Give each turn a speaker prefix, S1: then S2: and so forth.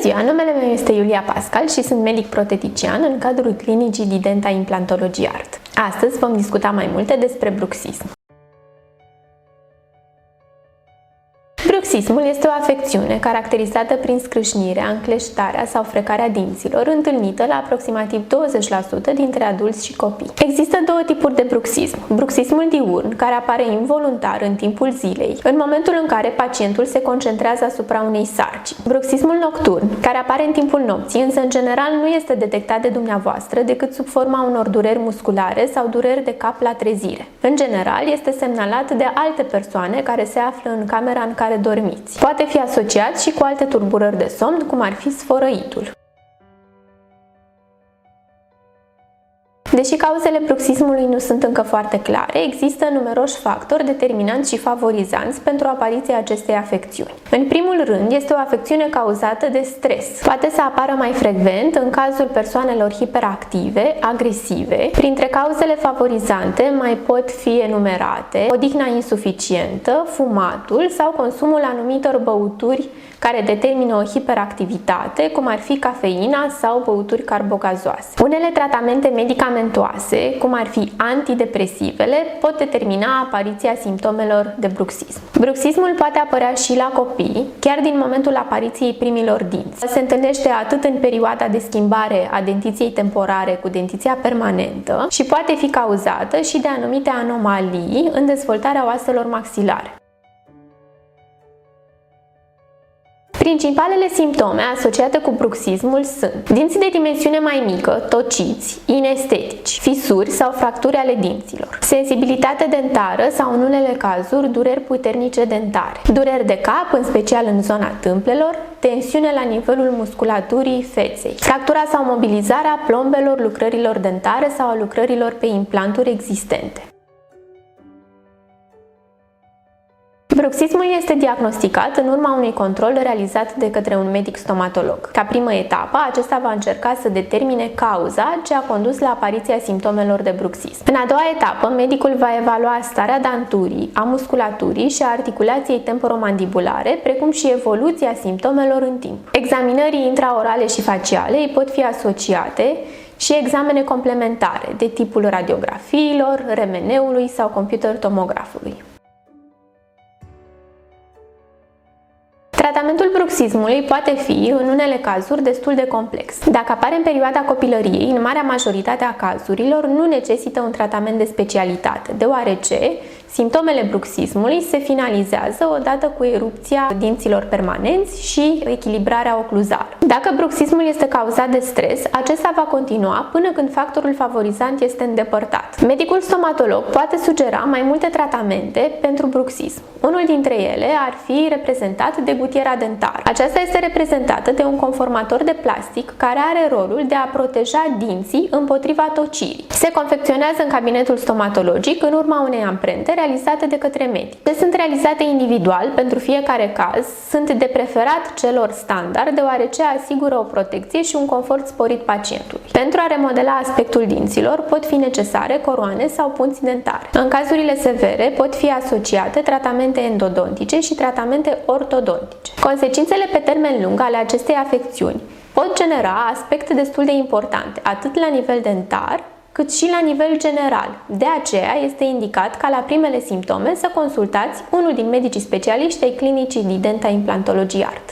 S1: ziua, numele meu este Iulia Pascal și sunt medic protetician în cadrul clinicii Didenta Implantologie Art. Astăzi vom discuta mai multe despre bruxism. Bruxismul este o afecțiune caracterizată prin scrâșnirea, încleștarea sau frecarea dinților, întâlnită la aproximativ 20% dintre adulți și copii. Există două tipuri de bruxism. Bruxismul diurn, care apare involuntar în timpul zilei, în momentul în care pacientul se concentrează asupra unei sarcini. Bruxismul nocturn, care apare în timpul nopții, însă în general nu este detectat de dumneavoastră decât sub forma unor dureri musculare sau dureri de cap la trezire. În general, este semnalat de alte persoane care se află în camera în care dormiți. Poate fi asociat și cu alte tulburări de somn, cum ar fi sfărăitul. Deși cauzele bruxismului nu sunt încă foarte clare, există numeroși factori determinanți și favorizanți pentru apariția acestei afecțiuni. În primul rând, este o afecțiune cauzată de stres. Poate să apară mai frecvent în cazul persoanelor hiperactive, agresive. Printre cauzele favorizante mai pot fi enumerate odihna insuficientă, fumatul sau consumul anumitor băuturi care determină o hiperactivitate, cum ar fi cafeina sau băuturi carbogazoase. Unele tratamente medicamentoase, cum ar fi antidepresivele, pot determina apariția simptomelor de bruxism. Bruxismul poate apărea și la copii, chiar din momentul apariției primilor dinți. Se întâlnește atât în perioada de schimbare a dentiției temporare cu dentiția permanentă și poate fi cauzată și de anumite anomalii în dezvoltarea oaselor maxilare. Principalele simptome asociate cu bruxismul sunt dinți de dimensiune mai mică, tociți, inestetici, fisuri sau fracturi ale dinților, sensibilitate dentară sau în unele cazuri dureri puternice dentare, dureri de cap, în special în zona tâmplelor, tensiune la nivelul musculaturii feței, fractura sau mobilizarea plombelor lucrărilor dentare sau a lucrărilor pe implanturi existente. Bruxismul este diagnosticat în urma unui control realizat de către un medic stomatolog. Ca primă etapă, acesta va încerca să determine cauza ce a condus la apariția simptomelor de bruxism. În a doua etapă, medicul va evalua starea danturii, a musculaturii și a articulației temporomandibulare, precum și evoluția simptomelor în timp. Examinării intraorale și faciale îi pot fi asociate și examene complementare de tipul radiografiilor, RMN-ului sau computer tomografului. Tratamentul bruxismului poate fi, în unele cazuri, destul de complex. Dacă apare în perioada copilăriei, în marea majoritate a cazurilor, nu necesită un tratament de specialitate, deoarece simptomele bruxismului se finalizează odată cu erupția dinților permanenți și echilibrarea ocluzală. Dacă bruxismul este cauzat de stres, acesta va continua până când factorul favorizant este îndepărtat. Medicul stomatolog poate sugera mai multe tratamente pentru bruxism. Unul dintre ele ar fi reprezentat de gutiera dentară. Aceasta este reprezentată de un conformator de plastic care are rolul de a proteja dinții împotriva tocirii. Se confecționează în cabinetul stomatologic în urma unei amprente realizate de către medic. Sunt realizate individual pentru fiecare caz, sunt de preferat celor standard, deoarece asigură o protecție și un confort sporit pacientului. Pentru a remodela aspectul dinților pot fi necesare coroane sau punți dentare. În cazurile severe pot fi asociate tratamente endodontice și tratamente ortodontice. Consecințele pe termen lung ale acestei afecțiuni pot genera aspecte destul de importante, atât la nivel dentar, cât și la nivel general. De aceea este indicat ca la primele simptome să consultați unul din medicii specialiști ai clinicii Didenta Implantologie Art.